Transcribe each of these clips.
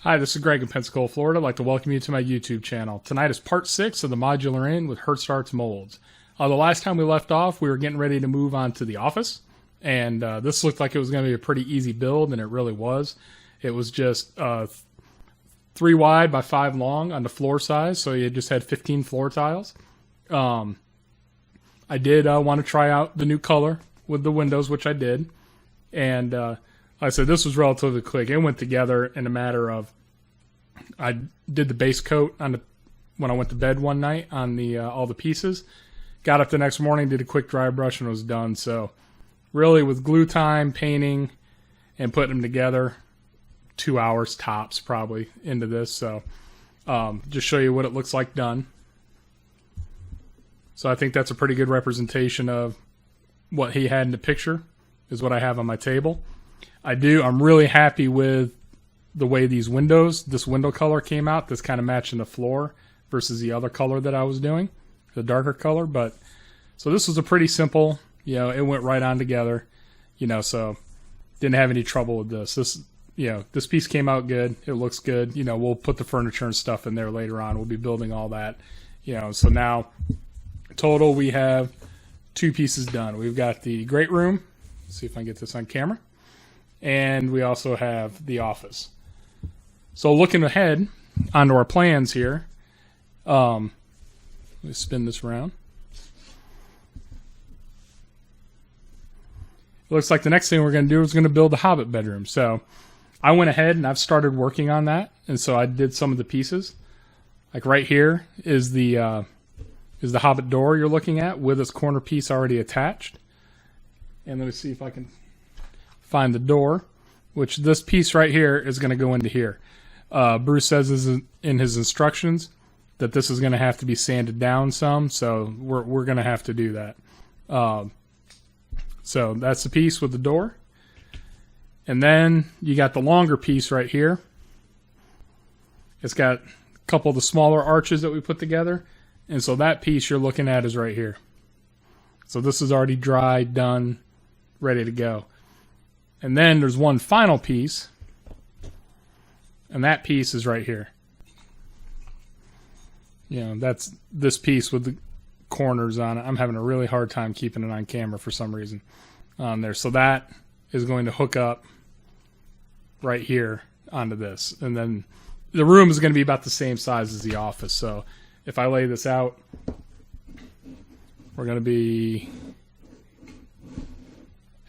Hi, this is Greg in Pensacola, Florida. I'd like to welcome you to my YouTube channel. Tonight is part 6 of the Modular Inn with Hirst molds. The last time we left off, we were getting ready to move on to the office, and this looked like it was going to be a pretty easy build, and it really was. It was just 3 wide by 5 long on the floor size, so you just had 15 floor tiles. I did want to try out the new color with the windows, which I did, and like I said, this was relatively quick. It went together in a matter of, I did the base coat on when I went to bed one night on the all the pieces. Got up the next morning, did a quick dry brush, and was done. So really, with glue time, painting, and putting them together, 2 hours tops probably into this. So just show you what it looks like done. So I think that's a pretty good representation of what he had in the picture is what I have on my table. I'm really happy with the way this window color came out. That's kind of matching the floor versus the other color that I was doing, the darker color. But so this was a pretty simple, it went right on together, so didn't have any trouble with this. This piece came out good. It looks good. We'll put the furniture and stuff in there later on. We'll be building all that, so now total we have 2 pieces done. We've got the great room. Let's see if I can get this on camera. And we also have the office. So looking ahead onto our plans here, let me spin this around. It looks like the next thing we're going to do is going to build the Hobbit bedroom. So I went ahead and I've started working on that, and so I did some of the pieces. Like right here is the Hobbit door you're looking at with its corner piece already attached. And let me see if I can find the door, which this piece right here is going to go into here. Bruce says in his instructions that this is going to have to be sanded down some, so we're going to have to do that. So that's the piece with the door. And then you got the longer piece right here. It's got a couple of the smaller arches that we put together, and so that piece you're looking at is right here. So this is already dry, done, ready to go. And then there's one final piece, and that piece is right here. That's this piece with the corners on it. I'm having a really hard time keeping it on camera for some reason on there. So that is going to hook up right here onto this. And then the room is going to be about the same size as the office. So if I lay this out, we're going to be...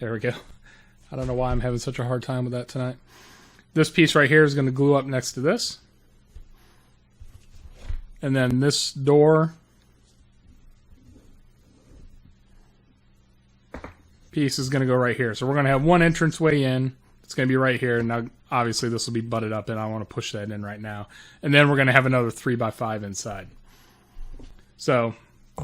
There we go. I don't know why I'm having such a hard time with that tonight. This piece right here is going to glue up next to this. And then this door piece is going to go right here. So we're going to have one entranceway in. It's going to be right here. Now, obviously, this will be butted up, and I want to push that in right now. And then we're going to have another 3x5 inside. So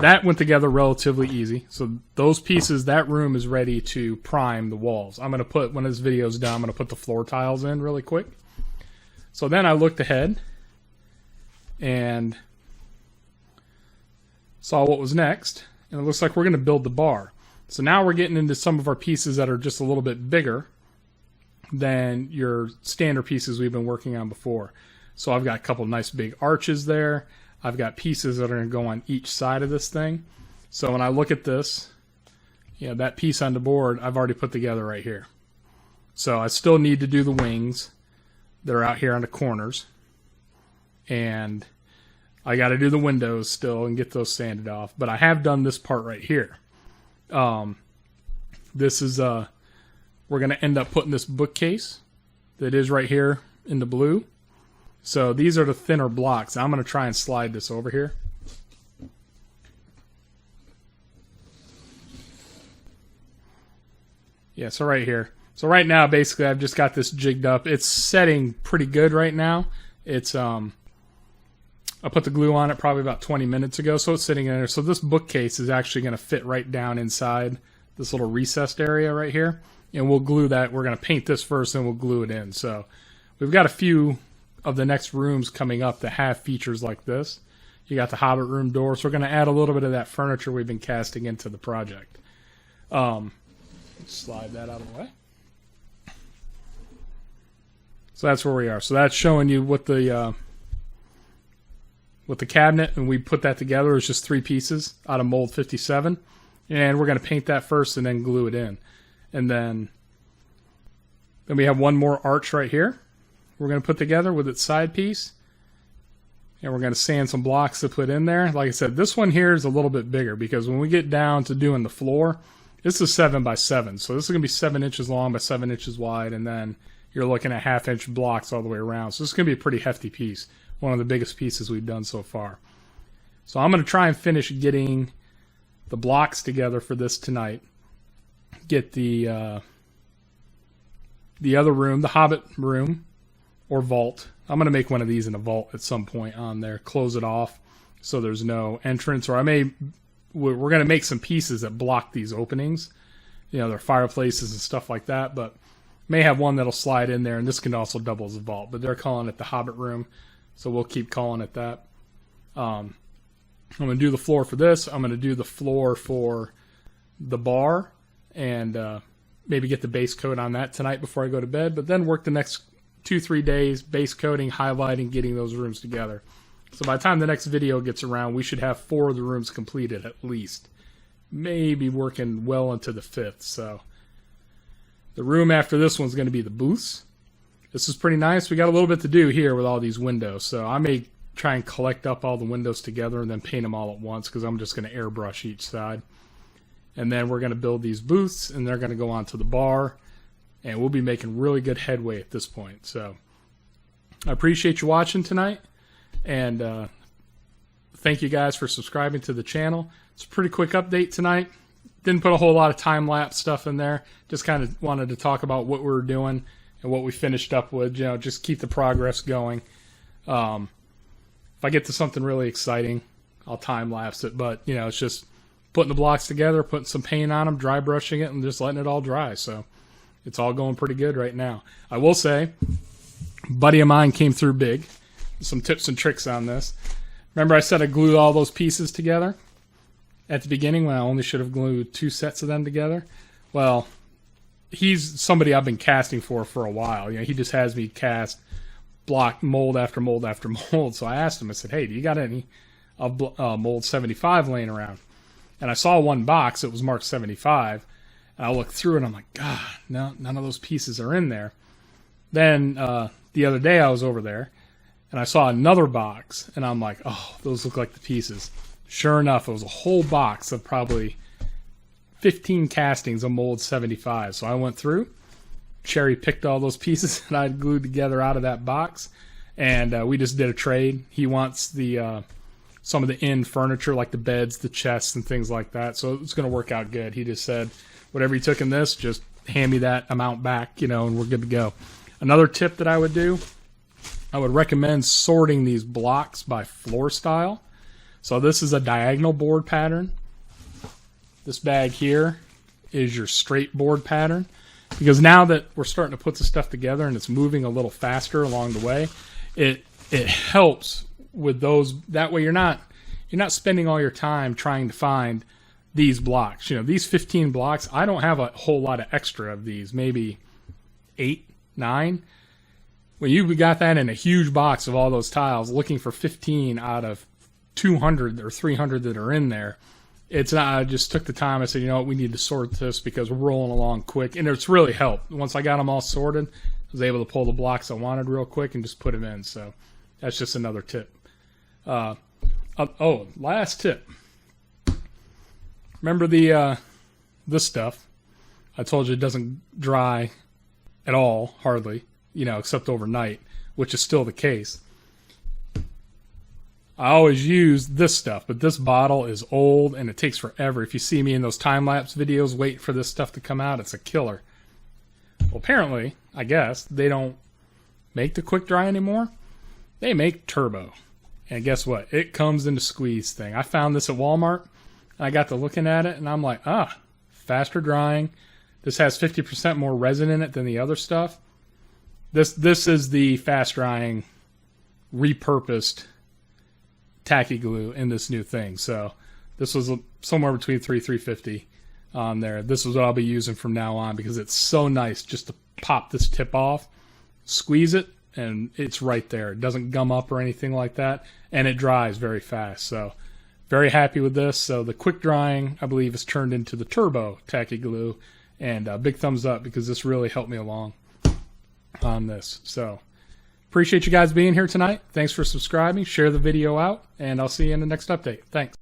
that went together relatively easy. So those pieces, that room is ready to prime the walls. I'm going to put, when this video is done, I'm going to put the floor tiles in really quick. So then I looked ahead and saw what was next. And it looks like we're going to build the bar. So now we're getting into some of our pieces that are just a little bit bigger than your standard pieces we've been working on before. So I've got a couple nice big arches there. I've got pieces that are going to go on each side of this thing. So when I look at this, that piece on the board, I've already put together right here. So I still need to do the wings that are out here on the corners. And I got to do the windows still and get those sanded off. But I have done this part right here. This is, we're going to end up putting this bookcase that is right here in the blue. So these are the thinner blocks. I'm going to try and slide this over here. Yeah, so right here. So right now, basically, I've just got this jigged up. It's setting pretty good right now. It's I put the glue on it probably about 20 minutes ago, so it's sitting in there. So this bookcase is actually going to fit right down inside this little recessed area right here. And we'll glue that. We're going to paint this first, and we'll glue it in. So we've got a few of the next rooms coming up that have features like this. You got the Hobbit Room door, so we're going to add a little bit of that furniture we've been casting into the project. Slide that out of the way. So that's where we are. So that's showing you what the cabinet, and we put that together. It's just 3 pieces out of mold 57. And we're going to paint that first and then glue it in. And then we have one more arch right here we're going to put together with its side piece. And we're going to sand some blocks to put in there. Like I said, this one here is a little bit bigger because when we get down to doing the floor, this is 7 by 7. So this is going to be 7 inches long by 7 inches wide. And then you're looking at 1/2 inch blocks all the way around. So this is going to be a pretty hefty piece. One of the biggest pieces we've done so far. So I'm going to try and finish getting the blocks together for this tonight. Get the other room, the Hobbit room or vault. I'm going to make one of these in a vault at some point on there. Close it off so there's no entrance. Or we're going to make some pieces that block these openings. You know, their fireplaces and stuff like that. But may have one that'll slide in there, and this can also double as a vault. But they're calling it the Hobbit room, so we'll keep calling it that. I'm going to do the floor for this. I'm going to do the floor for the bar, and maybe get the base coat on that tonight before I go to bed. But then work the next 2-3 days base coating, highlighting, getting those rooms together. So by the time the next video gets around, we should have 4 of the rooms completed at least. Maybe working well into the 5th. So the room after this one's going to be the booths. This is pretty nice. We got a little bit to do here with all these windows. So I may try and collect up all the windows together and then paint them all at once, because I'm just going to airbrush each side. And then we're going to build these booths, and they're going to go onto the bar. And we'll be making really good headway at this point. So I appreciate you watching tonight. And thank you guys for subscribing to the channel. It's a pretty quick update tonight. Didn't put a whole lot of time-lapse stuff in there. Just kind of wanted to talk about what we were doing and what we finished up with. You know, just keep the progress going. If I get to something really exciting, I'll time-lapse it. But, you know, it's just putting the blocks together, putting some paint on them, dry brushing it, and just letting it all dry. So it's all going pretty good right now. I will say, a buddy of mine came through big. Some tips and tricks on this. Remember I said I glued all those pieces together at the beginning when I only should have glued 2 sets of them together? Well, he's somebody I've been casting for a while. You know, he just has me cast block mold after mold after mold. So I asked him, I said, hey, do you got any of mold 75 laying around? And I saw one box. It was marked 75. And I looked through it, and I'm like, God, no, none of those pieces are in there. Then the other day I was over there, and I saw another box, and I'm like, oh, those look like the pieces. Sure enough, it was a whole box of probably 15 castings of mold 75. So I went through, cherry picked all those pieces that I'd glued together out of that box, and we just did a trade. He wants the some of the in furniture, like the beds, the chests, and things like that. So it's going to work out good. He just said, whatever you took in this, just hand me that amount back, you know, and we're good to go. Another tip that I would do, I would recommend sorting these blocks by floor style. So this is a diagonal board pattern. This bag here is your straight board pattern. Because now that we're starting to put the stuff together and it's moving a little faster along the way, it helps with those. That way you're not spending all your time trying to find these blocks. You know, these 15 blocks, I don't have a whole lot of extra of these, maybe 8, 9. When you got that in a huge box of all those tiles, looking for 15 out of 200 or 300 that are in there, it's not. I just took the time. I said, you know what, we need to sort this because we're rolling along quick, and it's really helped. Once I got them all sorted, I was able to pull the blocks I wanted real quick and just put them in. So that's just another tip. Last tip. Remember this stuff? I told you it doesn't dry at all, hardly. You know, except overnight, which is still the case. I always use this stuff, but this bottle is old and it takes forever. If you see me in those time-lapse videos waiting for this stuff to come out, it's a killer. Well, apparently, I guess, they don't make the quick dry anymore. They make turbo. And guess what? It comes in the squeeze thing. I found this at Walmart, and I got to looking at it, and I'm like, faster drying. This has 50% more resin in it than the other stuff. This is the fast drying, repurposed tacky glue in this new thing. So this was somewhere between $350 on there. This is what I'll be using from now on because it's so nice just to pop this tip off squeeze it, and it's right there. It doesn't gum up or anything like that, and it dries very fast. So very happy with this. So the quick drying, I believe, is turned into the turbo tacky glue, and big thumbs up because this really helped me along on this. So appreciate you guys being here tonight. Thanks for subscribing. Share the video out, and I'll see you in the next update. Thanks.